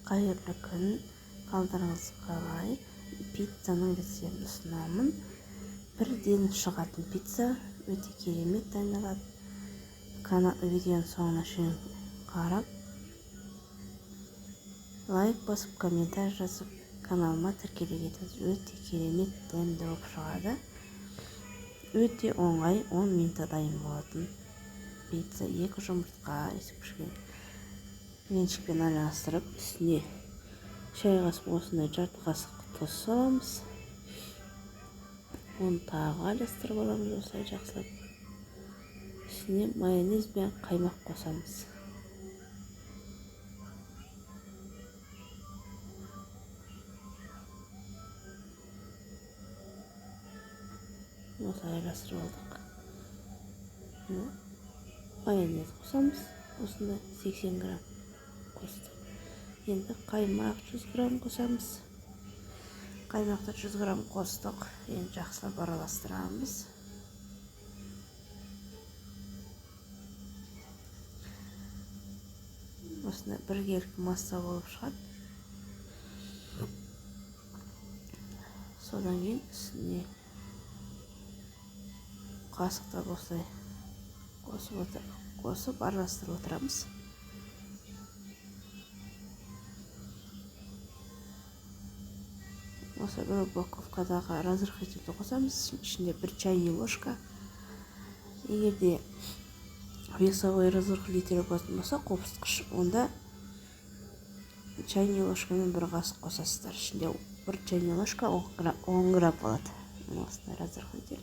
Қайырлы күн, қалдарыңыз қалай? Пиццаның рецептін ұсынамын. Бірден шығатын пицца өте керемет дайындалады. Видеоның соңына шейін қарап, лайк басып, комментарий жазып, каналыма тіркеле кетіңіз. Өте керемет дәмді болып шығады. Өте оңай, 10 минутта дайын болатын пицца. 2 жұмыртқа меншікпен араластырып, үстіне шай қасық осындай жарты қасық тұз саламыз. Оны тағы араластырып аламыз осылай жақсылап. Үстіне майонез бен қаймақ қосамыз. Осылай араластырып алдық. Майонез қосамыз. Осында 80 грамм қостық. Енді қаймақ 100 грамм қосамыз. Қаймақты 100 грамм қостық. Енді жақсылап араластырамыз. Осында біргелкі масса болып шығады. Содан кейін үстіне қасықтап осылай қосып араластырып отырамыз. Осы бір упаковкадағы разрыхлителді қосамыз. Ішінде 1 чайный ложка. Егерде весовой разрыхлитель болса, қопсытқыш, онда чайный ложкамен 1 қасық қосасыздар. Ішінде 1 чайный ложка 10 грамм болады. Осындай разрыхлитель.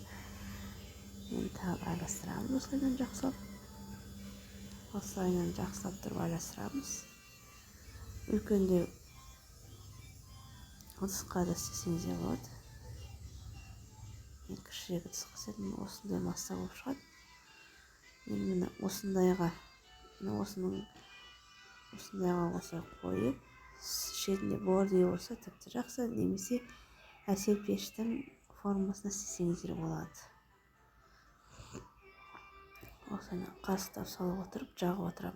Енді тағы араластырамыз осылайдан жақсылап. Осылайдан жақсылап тұрып араластырамыз. Үлкенде ыдысқа да істесеңіз болады. Мен кішірек ыдысқа істедім, осындай масса болып шығады. Енді осындайға осылай қойып, шетінде бордей болса тіпті жақсы, немесе әсел пештің формасына істесеңіздер болады. Осыны қасықтап салып отырып, жағып отырам.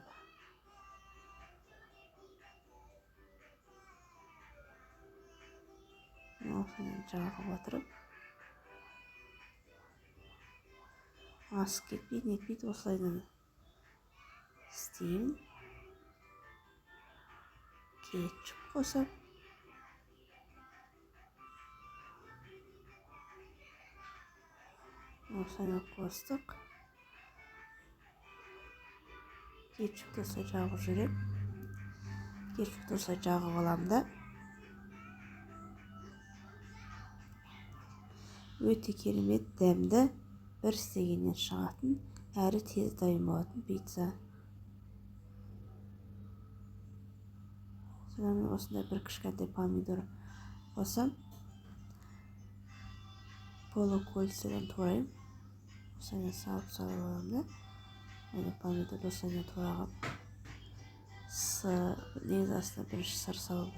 Осыны жағып отырып, асып кетпейді, осылайдан істеймін. Кетчуп қосып, осыны қостық. Кетчупты осылай жағып жүрем. Кетчупты осылай жағып аламда. Өте керемет дәмді, бір істегеннен шығатын, әрі тез дайын болатын пицца. Содан осындай бір кішкентай помидор қосам. Полукольцадан турайым. Осыны салып аламда. Помидор осыны турағым. Негізі астына бірінші сыр салып.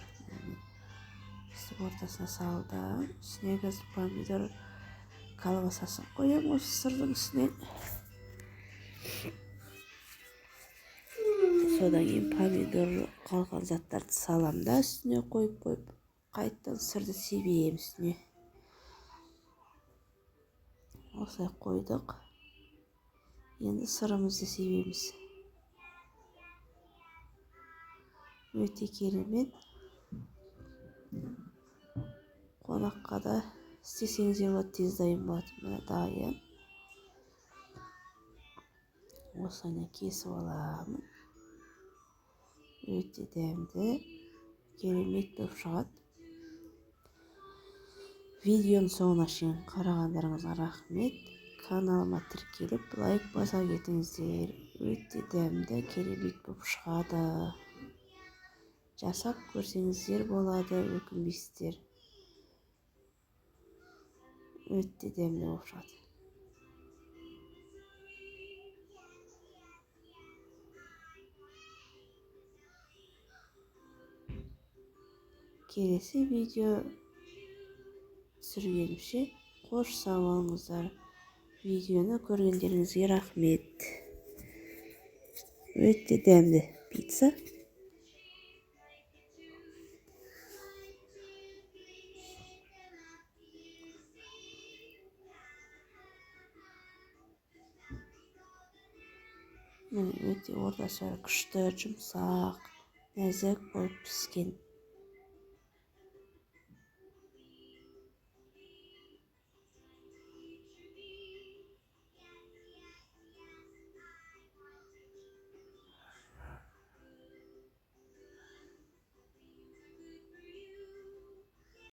Үсті ортасына салдым. Үстіне қазір помидор колбасасын қоям осы сырдың үстіне. Содан кейін помидор қалған заттарды саламда үстіне қойып, қайттан сырды себейім үстіне. Осылай қойдық. Енді сырымызды себейміз. Өте керемет. Қонаққа да істесеңіздер болады, тез дайын болады. Мына дайын. Осыны кесіп аламын. Өте дәмді, керемет болып шығады. Видеоның соңына шейін қарағандарыңызға рахмет. Каналыма тіркеліп, лайк баса кетіңіздер. Өте дәмді, керемет болып шығады. Жасап көрсеңіздер болады, өкінбейсіздер. Өте дәмді болып шығады. Келесі видео түсіргенімше қош сау болыңыздар. Видеоны көргендеріңізге рахмет. Өте дәмді пицца. міне өте орташа күшті, жұмсақ, нәзік болып піскен.